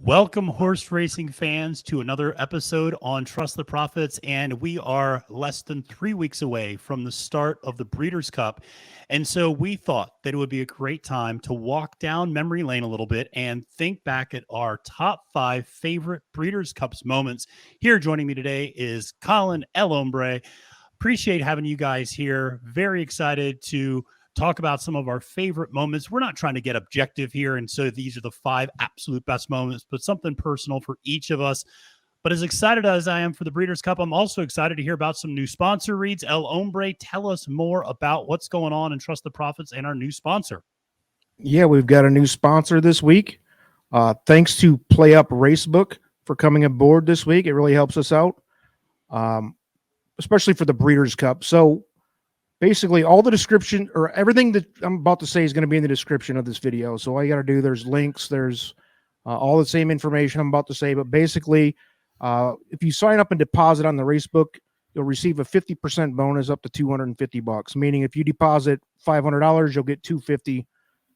Welcome, horse racing fans, to another episode on Trust the Profits. And we are less than 3 weeks away from the start of the Breeders' Cup. And so we thought that it would be a great time to walk down memory lane a little bit and think back at our top 5 favorite Breeders' Cups moments. Here joining me today is Colin Hombre. Appreciate having you guys here. Very excited to talk about some of our favorite moments. We're not trying to get objective here, and so these are the 5 absolute best moments, but something personal for each of us. But as excited as I am for the Breeders' Cup, I'm also excited to hear about some new sponsor reads. El Hombre, tell us more about what's going on in Trust the Profits and our new sponsor. Yeah, we've got a new sponsor this week. Thanks to PlayUp Racebook for coming aboard this week. It really helps us out, especially for the Breeders' Cup. So basically, all the description or everything that I'm about to say is going to be in the description of this video. So all you got to do, there's links, there's all the same information I'm about to say. But basically, if you sign up and deposit on the Racebook, you'll receive a 50% bonus up to $250. Meaning, if you deposit $500, you'll get $250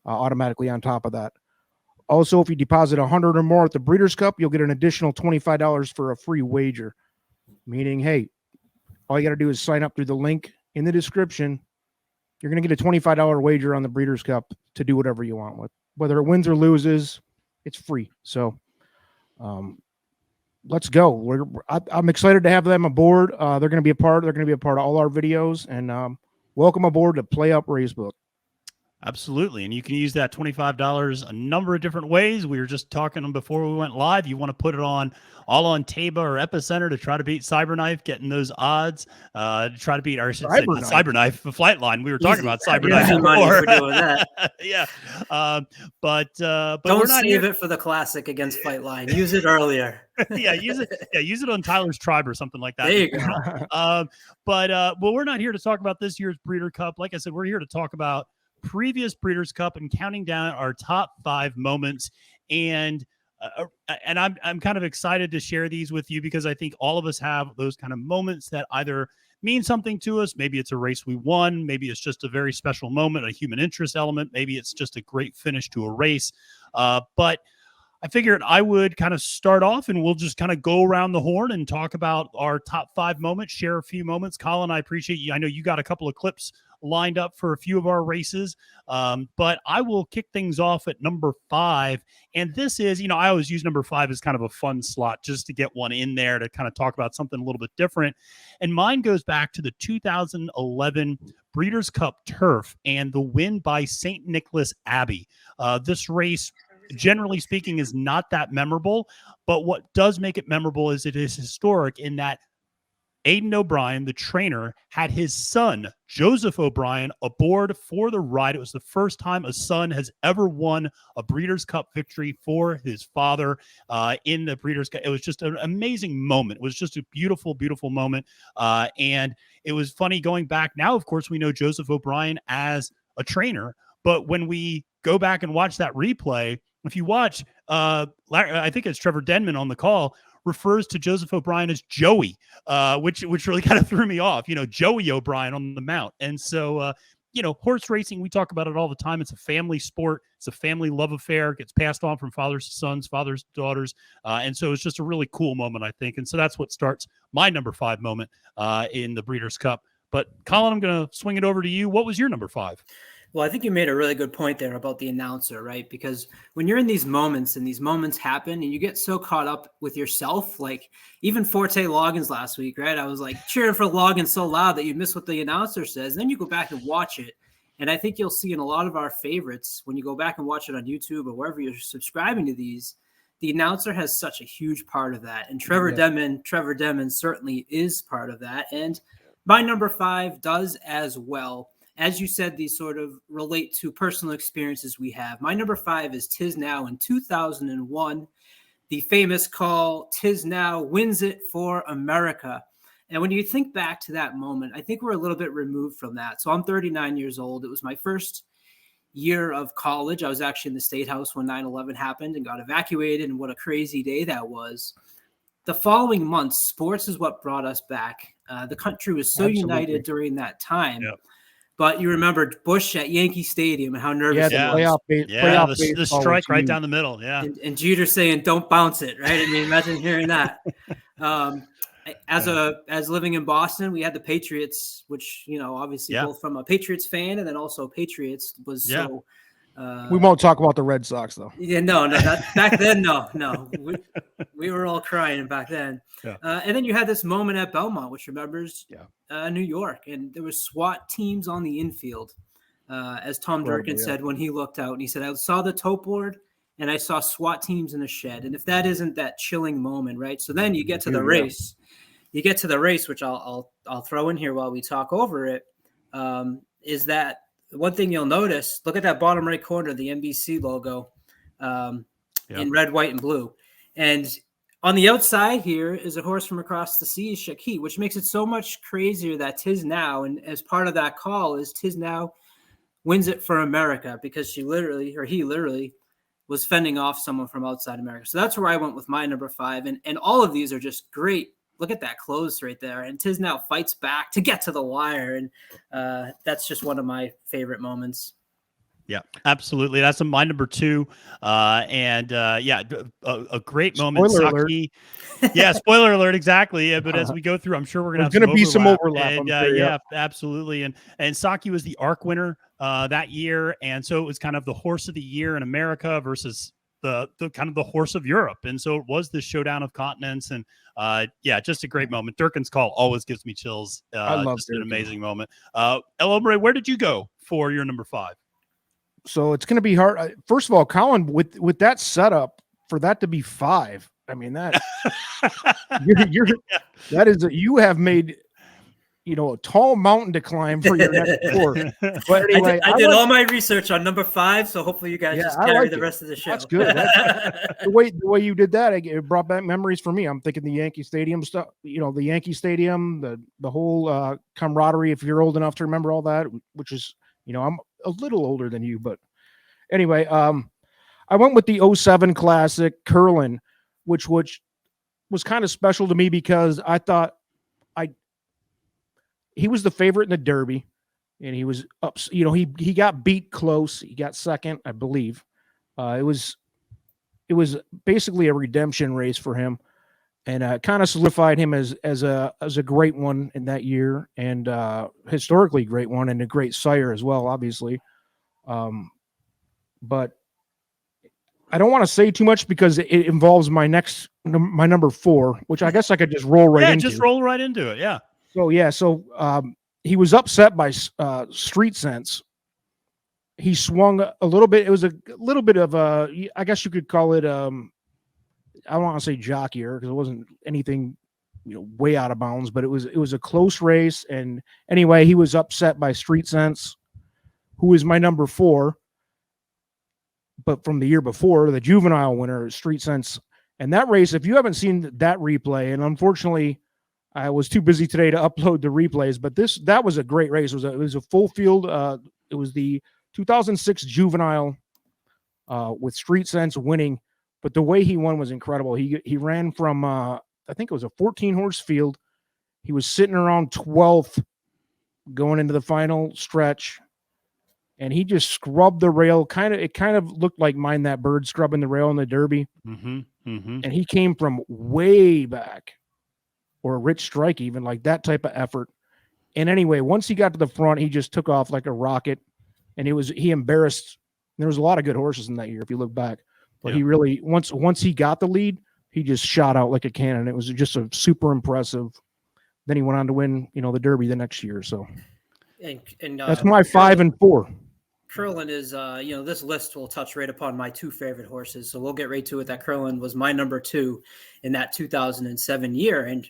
automatically on top of that. Also, if you deposit $100 or more at the Breeders' Cup, you'll get an additional $25 for a free wager. Meaning, hey, all you got to do is sign up through the link in the description. You're going to get a $25 wager on the Breeders' Cup to do whatever you want with. Whether it wins or loses, it's free. So let's go. I'm excited to have them aboard. They're going to be a part. They're going to be a part of all our videos. And welcome aboard to PlayUp Racebook. Absolutely. And you can use that $25 a number of different ways. We were just talking before we went live. You want to put it on all on Taba or Epicenter to try to beat Cyberknife, getting those odds, to try to beat our Cyberknife, the Flightline. We were talking about Cyberknife before. For doing that. Yeah. But don't save it for the classic against Flightline. Use it earlier. Use it. Yeah, use it on Tyler's Tribe or something like that. There you go. But we're not here to talk about this year's Breeder Cup. Like I said, we're here to talk about previous Breeders' Cup and counting down our top 5 moments. And I'm kind of excited to share these with you because I think all of us have those kind of moments that either mean something to us. Maybe it's a race we won. Maybe it's just a very special moment, a human interest element. Maybe it's just a great finish to a race. But I figured I would kind of start off and we'll just kind of go around the horn and talk about our top 5 moments, share a few moments. Colin, I appreciate you. I know you got a couple of clips lined up for a few of our races, but I will kick things off at number 5. And this is, I always use number 5 as kind of a fun slot just to get one in there to kind of talk about something a little bit different. And mine goes back to the 2011 Breeders' Cup Turf and the win by St. Nicholas Abbey. This race, generally speaking, is not that memorable, but what does make it memorable is it is historic in that Aidan O'Brien, the trainer, had his son, Joseph O'Brien, aboard for the ride. It was the first time a son has ever won a Breeders' Cup victory for his father in the Breeders' Cup. It was just an amazing moment. It was just a beautiful, beautiful moment. And it was funny going back. Now, of course, we know Joseph O'Brien as a trainer, but when we go back and watch that replay, if you watch, I think it's Trevor Denman on the call, refers to Joseph O'Brien as Joey, which really kind of threw me off, Joey O'Brien on the mount. And so, horse racing, we talk about it all the time. It's a family sport. It's a family love affair. It gets passed on from fathers to sons, fathers to daughters. And so it's just a really cool moment, I think. And so that's what starts my number 5 moment in the Breeders' Cup. But Colin, I'm going to swing it over to you. What was your number 5? Well, I think you made a really good point there about the announcer, right? Because when you're in these moments and these moments happen and you get so caught up with yourself, like even Forte Loggins last week, right? I was like cheering for Loggins so loud that you miss what the announcer says. And then you go back and watch it. And I think you'll see in a lot of our favorites, when you go back and watch it on YouTube or wherever you're subscribing to these, the announcer has such a huge part of that. And Trevor Denman certainly is part of that. And my number 5 does as well. As you said, these sort of relate to personal experiences we have. My number 5 is Tis Now in 2001. The famous call, Tis Now wins it for America. And when you think back to that moment, I think we're a little bit removed from that. So I'm 39 years old. It was my first year of college. I was actually in the State House when 9/11 happened and got evacuated. And what a crazy day that was. The following months, sports is what brought us back. The country was so united during that time. Yep. But you remembered Bush at Yankee Stadium and how nervous Yeah, he was. The strike right down the middle. Yeah. And Jeter saying, "Don't bounce it." Right. I mean, imagine hearing that. As living in Boston, we had the Patriots, which, obviously both from a Patriots fan and then also Patriots was so. We won't talk about the Red Sox though. Yeah, no, back then, no, we were all crying back then. Yeah. And then you had this moment at Belmont, which remembers New York, and there was SWAT teams on the infield, as Tom Durkin said when he looked out, and he said, "I saw the tote board and I saw SWAT teams in the shed." And if that isn't that chilling moment, right? So then you get to the race. You get to the race, which I'll throw in here while we talk over it. Is that one thing you'll notice? Look at that bottom right corner, the NBC logo, in red, white, and blue. And on the outside here is a horse from across the sea, Shakit, which makes it so much crazier that Tiznow, and as part of that call, is Tiznow wins it for America, because he literally was fending off someone from outside America. So that's where I went with my number 5. And all of these are just great. Look at that close right there. And Tiznow fights back to get to the wire. And that's just one of my favorite moments. Yeah, absolutely. That's my number 2. A great moment. Spoiler Saki. Yeah, spoiler alert. Exactly. But as we go through, I'm sure we're going to There's going to be some overlap. And, absolutely. And Saki was the ARC winner that year. And so it was kind of the horse of the year in America versus the kind of the horse of Europe. And so it was the showdown of continents. And just a great moment. Durkin's call always gives me chills. I love just an amazing moment. El Hombre, where did you go for your number 5? So it's going to be hard. First of all, Colin, with that setup, for that to be 5, I mean, that you have made, a tall mountain to climb for your next 4. But anyway, I did all my research on number 5, so hopefully you guys just carry the rest of the show. That's good. The way you did that, it brought back memories for me. I'm thinking the Yankee Stadium stuff, the Yankee Stadium, the whole camaraderie, if you're old enough to remember all that, which is, I'm a little older than you, but anyway, I went with the 07 Classic Curlin, which was kind of special to me because I thought he was the favorite in the Derby, and he was up. He got beat close. He got second, I believe. It was basically a redemption race for him, and kind of solidified him as a great one in that year, and historically great one, and a great sire as well, obviously. But I don't want to say too much because it involves my number 4, which I guess I could just roll right into. Yeah, just roll right into it. Yeah. So he was upset by Street Sense. He swung a little bit. It was a little bit of I guess you could call it, I don't want to say jockeyer because it wasn't anything, way out of bounds, but it was a close race. And anyway, he was upset by Street Sense, who is my number 4. But from the year before, the juvenile winner, Street Sense. And that race, if you haven't seen that replay, and unfortunately I was too busy today to upload the replays, but that was a great race. It was a full field. It was the 2006 juvenile with Street Sense winning, but the way he won was incredible. He ran from I think it was a 14-horse field. He was sitting around 12th going into the final stretch, and he just scrubbed the rail. It kind of looked like Mind That Bird scrubbing the rail in the Derby. Mm-hmm, mm-hmm. And he came from way back, or a Rich Strike, even like that type of effort. And anyway, once he got to the front, he just took off like a rocket, and he embarrassed. There was a lot of good horses in that year, if you look back, but he really, once he got the lead, he just shot out like a cannon. It was just a super impressive. Then he went on to win, the Derby the next year. So and that's my 5 and 4. Curlin is, this list will touch right upon my 2 favorite horses. So we'll get right to it. That Curlin was my number 2 in that 2007 year. And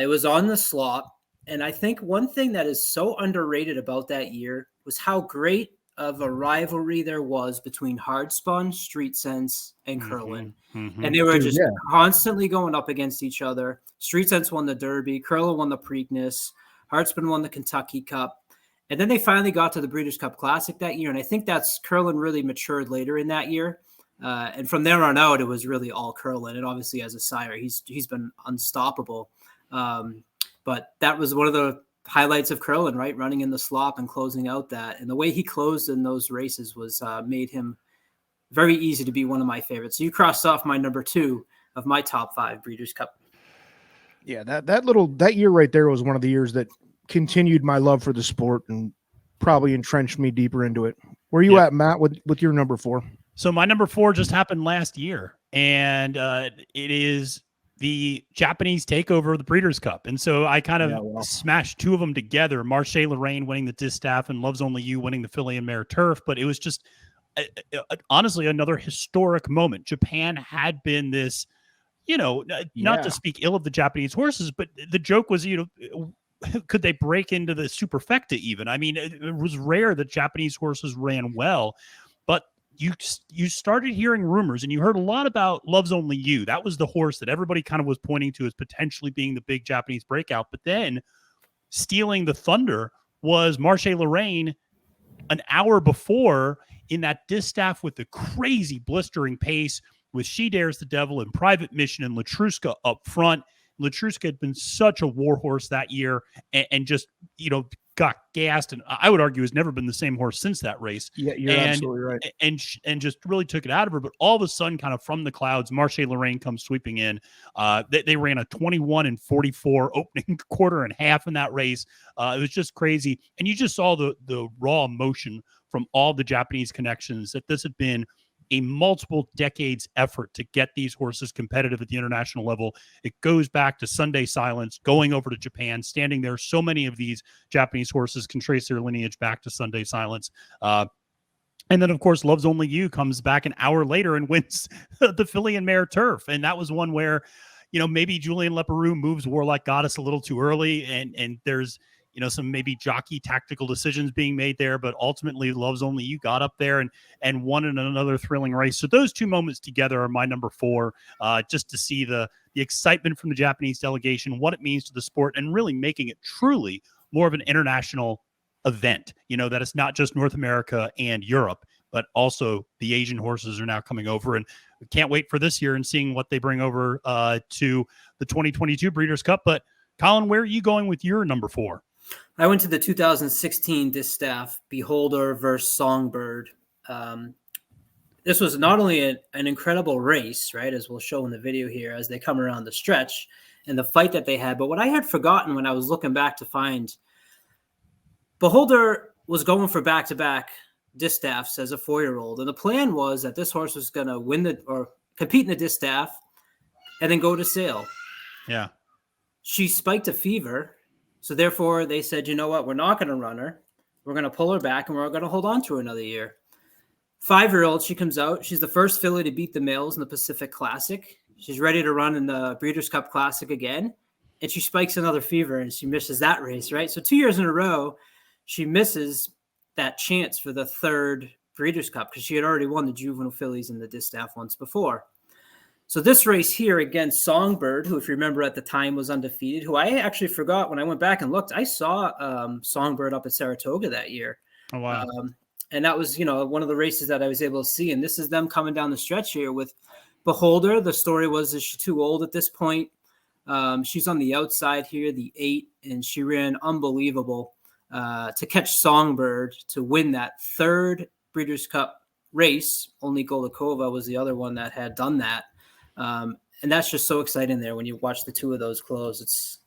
it was on the slot. And I think one thing that is so underrated about that year was how great of a rivalry there was between Hardspun, Street Sense, and Curlin. Mm-hmm. And they were just constantly going up against each other. Street Sense won the Derby. Curlin won the Preakness. Hardspun won the Kentucky Cup. And then they finally got to the Breeders' Cup Classic that year. And I think that's Curlin really matured later in that year. And from there on out, it was really all Curlin. And obviously as a sire, he's been unstoppable. But that was one of the highlights of Curlin, right? Running in the slop and closing out that. And the way he closed in those races was made him very easy to be one of my favorites. So you crossed off my number 2 of my top 5 Breeders' Cup. Yeah, that year right there was one of the years that continued my love for the sport and probably entrenched me deeper into it. Where are you at, Matt, with your number 4? So my number 4 just happened last year, and it is the Japanese takeover of the Breeders' Cup. And so I kind of smashed 2 of them together, Marche Lorraine winning the Distaff and Loves Only You winning the filly and mare turf. But it was just honestly another historic moment. Japan had been this, not to speak ill of the Japanese horses, but the joke was, could they break into the superfecta even? I mean, it was rare that Japanese horses ran well, but you started hearing rumors, and you heard a lot about Loves Only You. That was the horse that everybody kind of was pointing to as potentially being the big Japanese breakout. But then stealing the thunder was Marche Lorraine an hour before in that distaff with the crazy blistering pace with She Dares the Devil and Private Mission and Latruska up front. Latruska had been such a war horse that year and just, got gassed. And I would argue has never been the same horse since that race. Yeah, you're absolutely right. And just really took it out of her. But all of a sudden, kind of from the clouds, Marche Lorraine comes sweeping in. They ran a 21-44 opening quarter and half in that race. It was just crazy. And you just saw the raw emotion from all the Japanese connections that this had been a multiple decades effort to get these horses competitive at the international level. It goes back to Sunday Silence, going over to Japan, standing there. So many of these Japanese horses can trace their lineage back to Sunday Silence. And then, of course, Loves Only You comes back an hour later and wins the filly and mare turf. And that was one where, maybe Julian Leparoux moves Warlike Goddess a little too early. And there's, some maybe jockey tactical decisions being made there, but ultimately Loves Only You got up there and won in another thrilling race. So those 2 moments together are my number 4, just to see the excitement from the Japanese delegation, what it means to the sport, and really making it truly more of an international event, that it's not just North America and Europe, but also the Asian horses are now coming over. And we can't wait for this year and seeing what they bring over to the 2022 Breeders' Cup. But Colin, where are you going with your number 4? I went to the 2016 Distaff Beholder versus Songbird. This was not only an incredible race, right, as we'll show in the video here as they come around the stretch and the fight that they had, but what I had forgotten when I was looking back to find, Beholder was going for back-to-back Distaffs as a 4-year-old, and the plan was that this horse was going to compete in the Distaff and then go to sale. Yeah. She spiked a fever. So therefore, they said, you know what? We're not going to run her. We're going to pull her back, and we're going to hold on to her another year. 5-year-old, she comes out. She's the first filly to beat the males in the Pacific Classic. She's ready to run in the Breeders' Cup Classic again, and she spikes another fever, and she misses that race, right? So 2 years in a row, she misses that chance for the 3rd Breeders' Cup because she had already won the juvenile fillies in the Distaff once before. So this race here against Songbird, who, if you remember at the time, was undefeated, who I actually forgot when I went back and looked. I saw Songbird up at Saratoga that year. Oh, wow. And that was, one of the races that I was able to see. And this is them coming down the stretch here with Beholder. The story was that she's too old at this point. She's on the outside here, the 8, and she ran unbelievable to catch Songbird to win that 3rd Breeders' Cup race. Only Golikova was the other one that had done that. And that's just so exciting there when you watch the 2 of those close.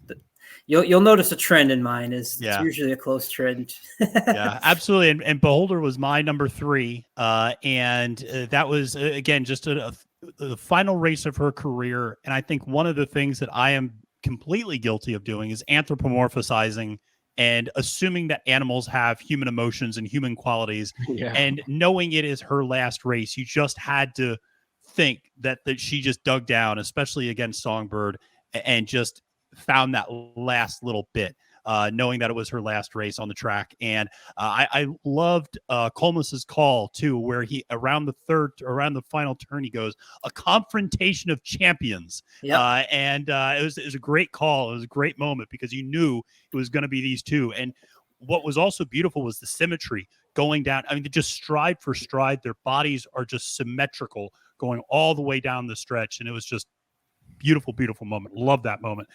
You'll notice a trend in mine it's usually a close trend. Yeah, absolutely. And Beholder was my number 3. And that was, again, just the final race of her career. And I think one of the things that I am completely guilty of doing is anthropomorphizing and assuming that animals have human emotions and human qualities. Yeah. And knowing it is her last race, you just had to think that she just dug down, especially against Songbird, and just found that last little bit, knowing that it was her last race on the track. And I loved Colmus's call too, where he around the final turn, he goes, "A confrontation of champions." Yep. And it was a great call. It was a great moment because you knew it was going to be these 2. And what was also beautiful was the symmetry going down. I mean, just stride for stride, their bodies are just symmetrical going all the way down the stretch. And it was just beautiful, beautiful moment. Love that moment.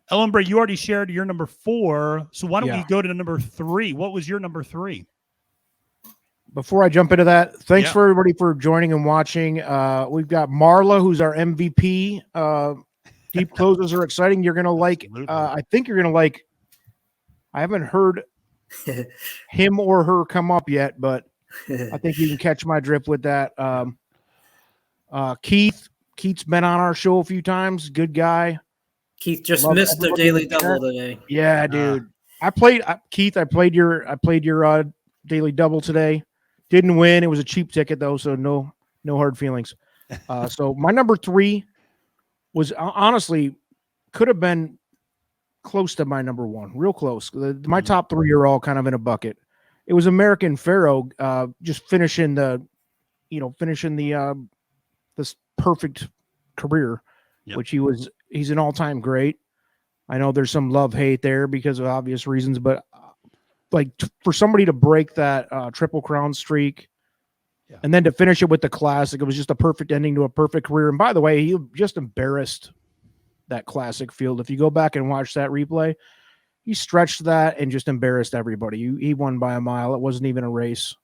Hombre, you already shared your number 4. So why don't Yeah. we go to number 3? What was your number 3? Before I jump into that, thanks Yeah. for everybody for joining and watching. We've got Marla, who's our MVP. Deep closes are exciting. You're gonna like. Absolutely. I think you're gonna like. I haven't heard him or her come up yet, but I think you can catch my drift with that. Keith's been on our show a few times. Good guy. Keith just Love missed their everybody in daily the chat. double today. Yeah, dude. I played Keith. I played your daily double today. Didn't win. It was a cheap ticket though, so no hard feelings. So my number 3 was honestly could have been close to my number 1, real close. My top 3 are all kind of in a bucket. It was American Pharaoh, just finishing this perfect career, which he's an all-time great. I know there's some love-hate there because of obvious reasons, but for somebody to break that Triple Crown streak and then to finish it with the classic, it was just a perfect ending to a perfect career. And by the way, he just embarrassed that classic field. If you go back and watch that replay, he stretched that and just embarrassed everybody. He won by a mile. It wasn't even a race,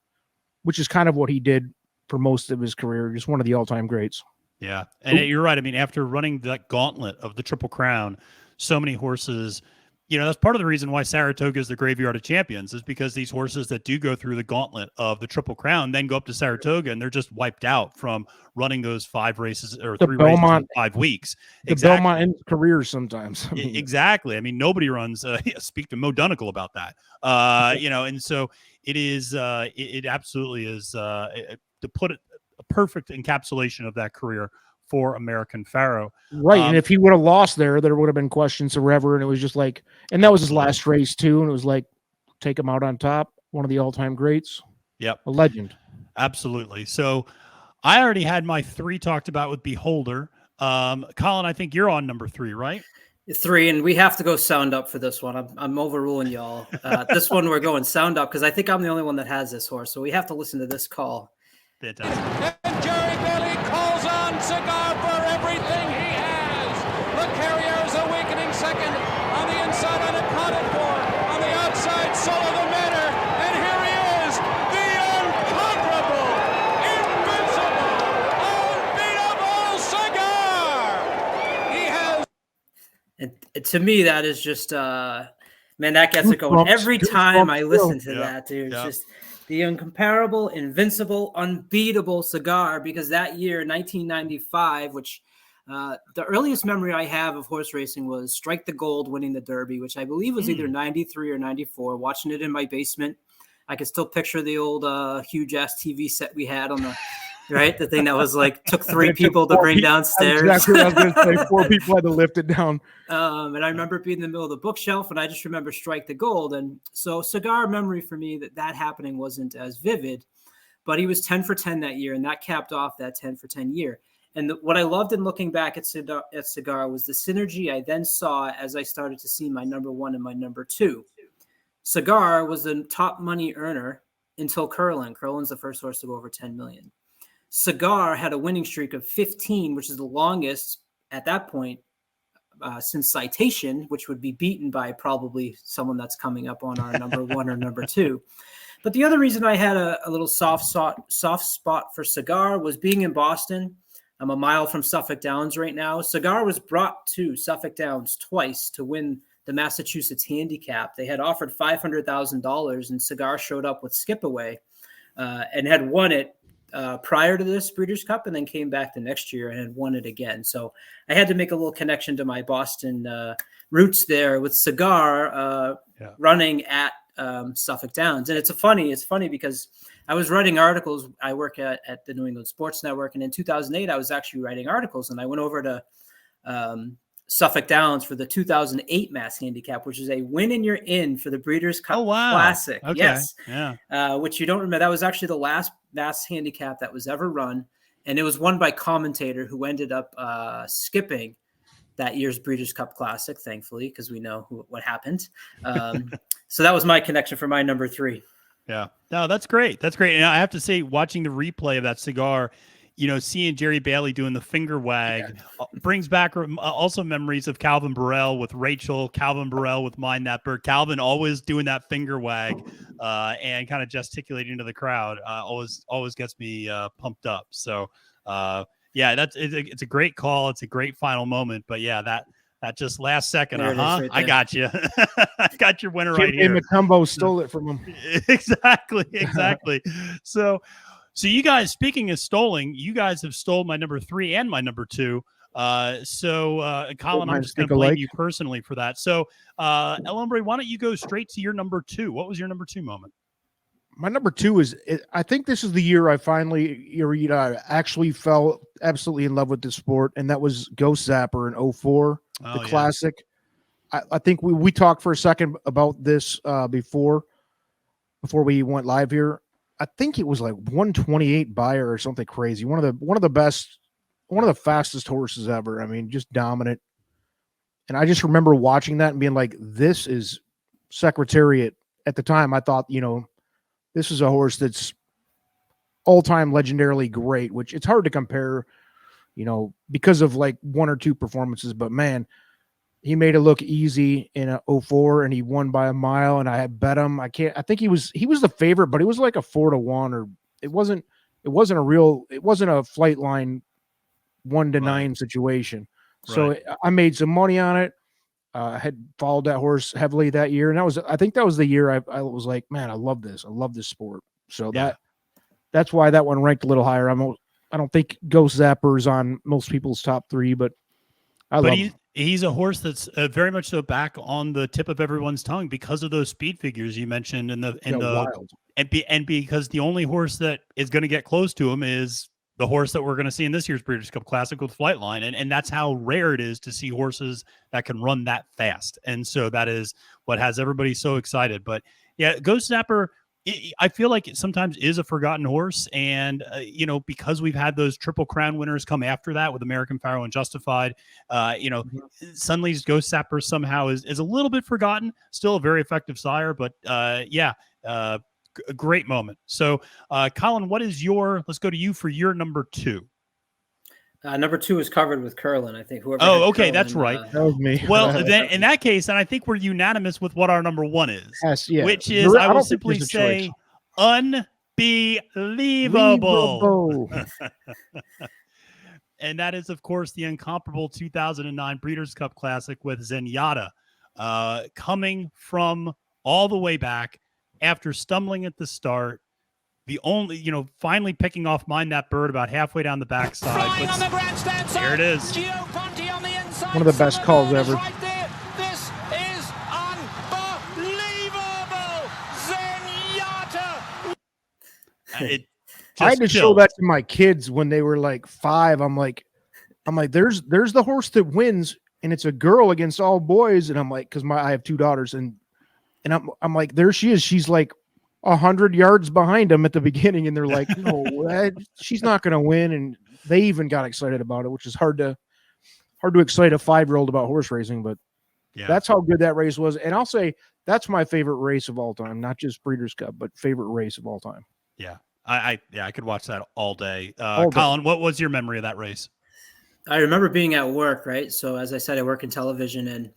which is kind of what he did for most of his career. Just one of the all-time greats. Yeah. And you're right. I mean, after running that gauntlet of the Triple Crown, so many horses, that's part of the reason why Saratoga is the graveyard of champions, is because these horses that do go through the gauntlet of the Triple Crown then go up to Saratoga and they're just wiped out from running those 5 races or 3 races in 5 weeks. The Belmont ends careers sometimes. Exactly. I mean, nobody runs. Speak to Mo Dunical about that. And so it is. It absolutely is. To put it, a perfect encapsulation of that career for American Pharaoh. Right. And if he would have lost there would have been questions forever. And it was just like, and that was his last race too. And it was like, take him out on top. One of the all-time greats. Yep. A legend. Absolutely. So I already had my 3 talked about with Beholder. Colin, I think you're on number 3, right? 3, and we have to go sound up for this one. I'm overruling y'all. This one we're going sound up because I think I'm the only one that has this horse. So we have to listen to this call. Fantastic. And Jerry Bailey calls on Cigar for everything he has. The Carrier's awakening second. On the inside, unaccounted for. On the outside, Solo the Manor. And here he is, the unconquerable, invincible, unbeatable Cigar. He has. And to me, that is just, man, that gets it going. Every time I listen to that, dude, it's just the incomparable, invincible, unbeatable Cigar, because that year, 1995, which the earliest memory I have of horse racing was Strike the Gold winning the Derby, which I believe was either 93 or 94, watching it in my basement. I can still picture the old huge-ass TV set we had on the right? The thing that was like took 3 people to bring downstairs. Exactly what I was going to say. 4 people had to lift it down. And I remember being in the middle of the bookshelf, and I just remember Strike the Gold. And so Cigar memory for me that happening wasn't as vivid, but he was 10 for 10 that year, and that capped off that 10 for 10 year. And what I loved in looking back at Cigar was the synergy I then saw as I started to see my number 1 and my number 2. Cigar was the top money earner until Curlin. Curlin's the first horse to go over 10 million. Cigar had a winning streak of 15, which is the longest at that point since Citation, which would be beaten by probably someone that's coming up on our number 1 or number 2. But the other reason I had a little soft spot for Cigar was being in Boston. I'm a mile from Suffolk Downs right now. Cigar was brought to Suffolk Downs twice to win the Massachusetts handicap. They had offered $500,000, and Cigar showed up with Skipaway and had won it prior to this Breeders' Cup, and then came back the next year and had won it again. So I had to make a little connection to my Boston roots there with Cigar running at Suffolk Downs. And it's funny because I was writing articles. I work at the New England Sports Network, and in 2008, I was actually writing articles, and I went over to Suffolk Downs for the 2008 Mass Handicap, which is a win and you're in for the Breeders' Cup Classic. Okay. Yes. Yeah. Which you don't remember. That was actually the last Mass Handicap that was ever run. And it was won by commentator who ended up skipping that year's Breeders' Cup Classic, thankfully, because we know what happened. So that was my connection for my number 3. Yeah. No, that's great. That's great. And I have to say, watching the replay of that Cigar, seeing Jerry Bailey doing the finger wag brings back also memories of Calvin Burrell with Rachel, Calvin Burrell with Mind That Bird. Calvin always doing that finger wag and kind of gesticulating to the crowd. Always gets me pumped up. So it's a great call. It's a great final moment. But yeah, that just last second. Right, I got you. I got your winner right here. Macumbo stole it from him. Exactly. So you guys, speaking of stealing, you guys have stole my number 3 and my number 2. Colin, I'm just going to blame you personally for that. So, El Hombre, why don't you go straight to your number 2? What was your number 2 moment? My number 2 is, I think this is the year I finally, actually fell absolutely in love with this sport, and that was Ghost Zapper in 04, the classic. I think we talked for a second about this before we went live here. I think it was like 128 buyer or something crazy. One of the fastest horses ever. I mean, just dominant. And I just remember watching that and being like, this is Secretariat. At the time, I thought, this is a horse that's all-time legendarily great, which it's hard to compare, because of like 1 or 2 performances. But man, he made it look easy in 04, and he won by a mile. And I had bet him. I think he was the favorite, but it was like a 4-1, or it wasn't a flight line 1-9 situation. So I made some money on it. I had followed that horse heavily that year. And I think that was the year I was like, man, I love this. I love this sport. So that's why that one ranked a little higher. I don't think Ghost Zapper's on most people's top 3, but he's a horse that's very much so back on the tip of everyone's tongue because of those speed figures you mentioned and because the only horse that is going to get close to him is the horse that we're going to see in this year's Breeders' Cup Classic with Flightline. And that's how rare it is to see horses that can run that fast. And so that is what has everybody so excited. But yeah, Ghost Zapper, I feel like it sometimes is a forgotten horse. And, because we've had those Triple Crown winners come after that with American Pharaoh and Justified, suddenly Ghost Zapper somehow is a little bit forgotten. Still a very effective sire, but a great moment. So, Colin, what is let's go to you for your number 2. Number 2 is covered with Curlin, I think. Okay, that's right. That was me. Well, then in that case, and I think we're unanimous with what our number 1 is. Yes, yeah. Which is, I will simply say, unbelievable. And that is, of course, the incomparable 2009 Breeders' Cup Classic with Zenyatta, coming from all the way back after stumbling at the start. The only, finally picking off Mind That Bird about halfway down the backside. On the grandstand side. There it is. On the inside. One of the best calls ever. Right there. This is unbelievable. Zenyatta. I had to show that to my kids when they were like 5. I'm like, there's the horse that wins, and it's a girl against all boys. And I'm like, because I have 2 daughters, and I'm like, there she is. She's like 100 yards behind him at the beginning, and they're like, no, she's not going to win. And they even got excited about it, which is hard to excite a 5-year-old about horse racing, but that's how good that race was. And I'll say that's my favorite race of all time, not just Breeders' Cup, but favorite race of all time. Yeah. I could watch that all day. Colin, what was your memory of that race? I remember being at work, right? So as I said, I work in television, and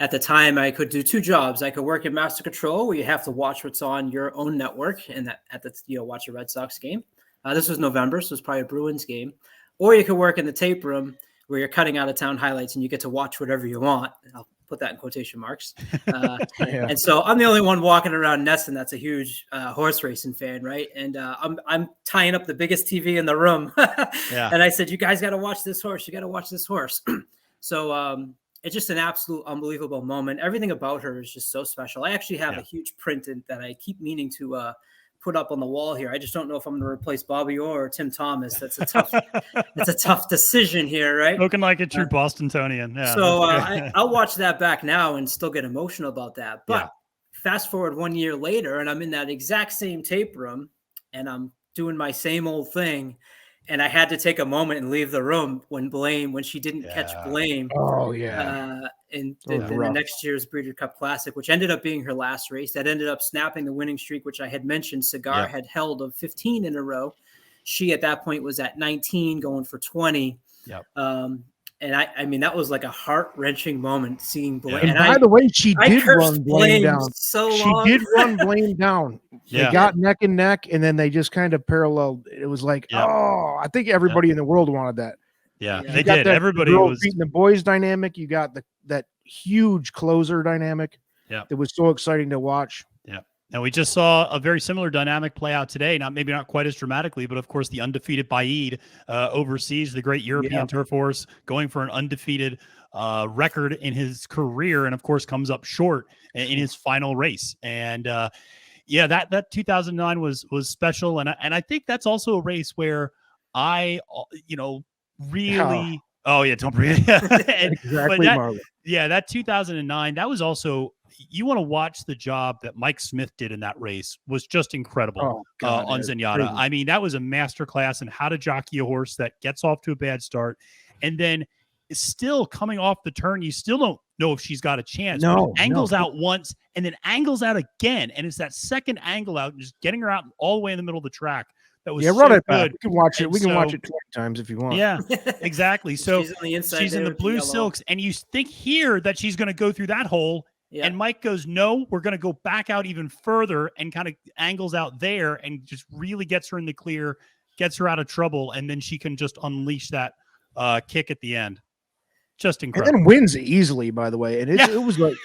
at the time I could do 2 jobs. I could work at Master Control, where you have to watch what's on your own network, and watch a Red Sox game. This was November, so it was probably a Bruins game. Or you could work in the tape room, where you're cutting out of town highlights and you get to watch whatever you want. I'll put that in quotation marks. And so I'm the only one walking around Nesson that's a huge horse racing fan, right? And I'm tying up the biggest TV in the room. And I said, you guys got to watch this horse. You got to watch this horse. So it's just an absolute unbelievable moment. Everything about her is just so special. I actually have a huge print that I keep meaning to put up on the wall here. I just don't know if I'm going to replace Bobby Orr or Tim Thomas. That's a tough, it's a tough decision here, right? Looking like a true Bostonian. Yeah. So I'll watch that back now and still get emotional about that. But fast forward 1 year later, and I'm in that exact same tape room, and I'm doing my same old thing. And I had to take a moment and leave the room when she didn't catch Blame. Oh yeah. In the next year's Breeders' Cup Classic, which ended up being her last race. That ended up snapping the winning streak, which I had mentioned Cigar had held of 15 in a row. She at that point was at 19, going for 20. Yep. And I mean, that was like a heart-wrenching moment seeing Blaine. And by the way, she did run Blaine down. She did run Blaine down. Yeah. They got neck and neck, and then they just kind of paralleled. It was like, oh, I think everybody in the world wanted that. Yeah, Yeah. they did. Everybody was beating the boys dynamic. You got that huge closer dynamic. Yeah. It was so exciting to watch. Yeah. And we just saw a very similar dynamic play out today. Maybe not quite as dramatically, but of course the undefeated Baid overseas, the great European turf horse, going for an undefeated record in his career, and of course comes up short in his final race. And that 2009 was special, and I think that's also a race where I really don't breathe. Exactly, Marlon. That 2009, that was also, you want to watch the job that Mike Smith did in that race was just incredible on Zenyatta. Crazy. I mean, that was a masterclass in how to jockey a horse that gets off to a bad start. And then is still coming off the turn. You still don't know if she's got a chance. No, angles out once and then angles out again. And it's that second angle out and just getting her out all the way in the middle of the track. That was run it good. back. We can watch it. And we can watch it 20 times if you want. Yeah, exactly. So she's in the blue silks, and you think here that she's going to go through that hole. Yeah. And Mike goes, no, we're going to go back out even further, and kind of angles out there and just really gets her in the clear, gets her out of trouble. And then she can just unleash that kick at the end. Just incredible. And then wins easily, by the way. And it was like,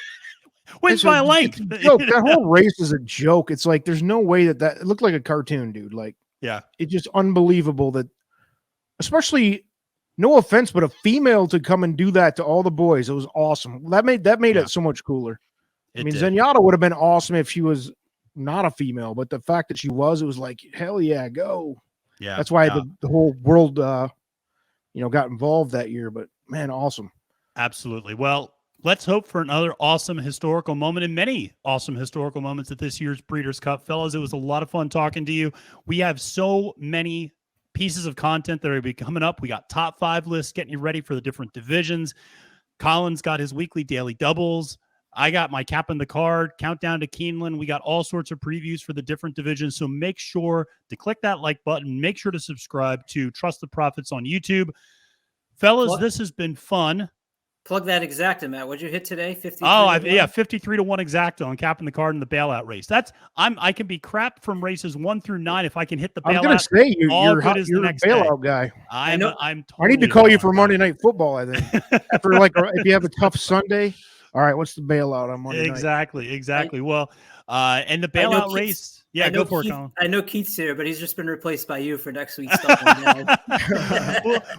wins by a length. That whole race is a joke. It's like, there's no way that it looked like a cartoon, dude. Like, yeah, it's just unbelievable that, especially, no offense, but a female to come and do that to all the boys. It was awesome. That made it so much cooler. Zenyatta would have been awesome if she was not a female, but the fact that she was, it was like, hell yeah, go. Yeah. That's why the whole world, got involved that year, but man, awesome. Absolutely. Well, let's hope for another awesome historical moment and many awesome historical moments at this year's Breeders' Cup. Fellas, it was a lot of fun talking to you. We have so many pieces of content that are going to be coming up. We got top 5 lists getting you ready for the different divisions. Colin's got his weekly daily doubles. I got my cap in the card, countdown to Keeneland. We got all sorts of previews for the different divisions. So make sure to click that like button. Make sure to subscribe to Trust the Profits on YouTube. Fellas, this has been fun. Plug that exacta, Matt. What'd you hit today? 53. 53 to 1 exacta on capping the card in the bailout race. I can be crap from races 1 through 9 if I can hit the bailout. I was going to say you're a bailout guy. I need to call you for Monday Night Football. I think after if you have a tough Sunday. All right, what's the bailout on Monday night? Exactly. Well, and the bailout race. Yeah, go for it, Colin. I know Keith's here, but he's just been replaced by you for next week's stuff.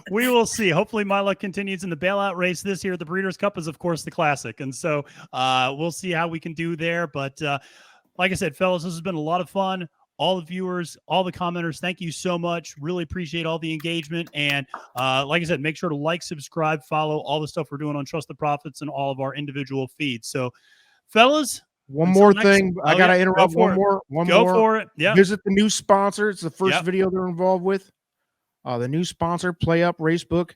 We will see. Hopefully my luck continues in the bailout race this year. The Breeders' Cup is, of course, the classic. And so we'll see how we can do there. But like I said, fellas, this has been a lot of fun. All the viewers, all the commenters, thank you so much. Really appreciate all the engagement. And like I said, make sure to like, subscribe, follow all the stuff we're doing on Trust the Profits and all of our individual feeds. So, fellas, one more thing. I got to interrupt one more. Go for it. Yeah. Visit the new sponsor. It's the first video they're involved with. The new sponsor, PlayUp Racebook.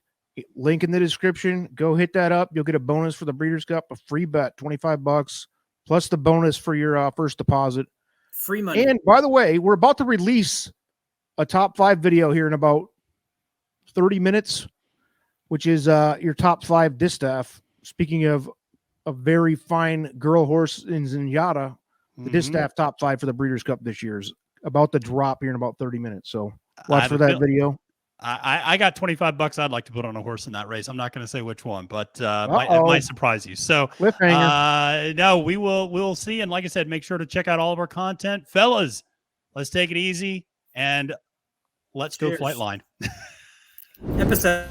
Link in the description. Go hit that up. You'll get a bonus for the Breeders' Cup, a free bet, $25, plus the bonus for your first deposit. Free money. And by the way, we're about to release a top 5 video here in about 30 minutes, which is your top 5 distaff. Speaking of a very fine girl horse in Zenyatta, the distaff top 5 for the Breeders' Cup this year is about to drop here in about 30 minutes. So watch for that video. I got $25 I'd like to put on a horse in that race. I'm not going to say which one, but it might surprise you. So no, we'll see. And like I said, make sure to check out all of our content. Fellas, let's take it easy and let's go Flightline. Episode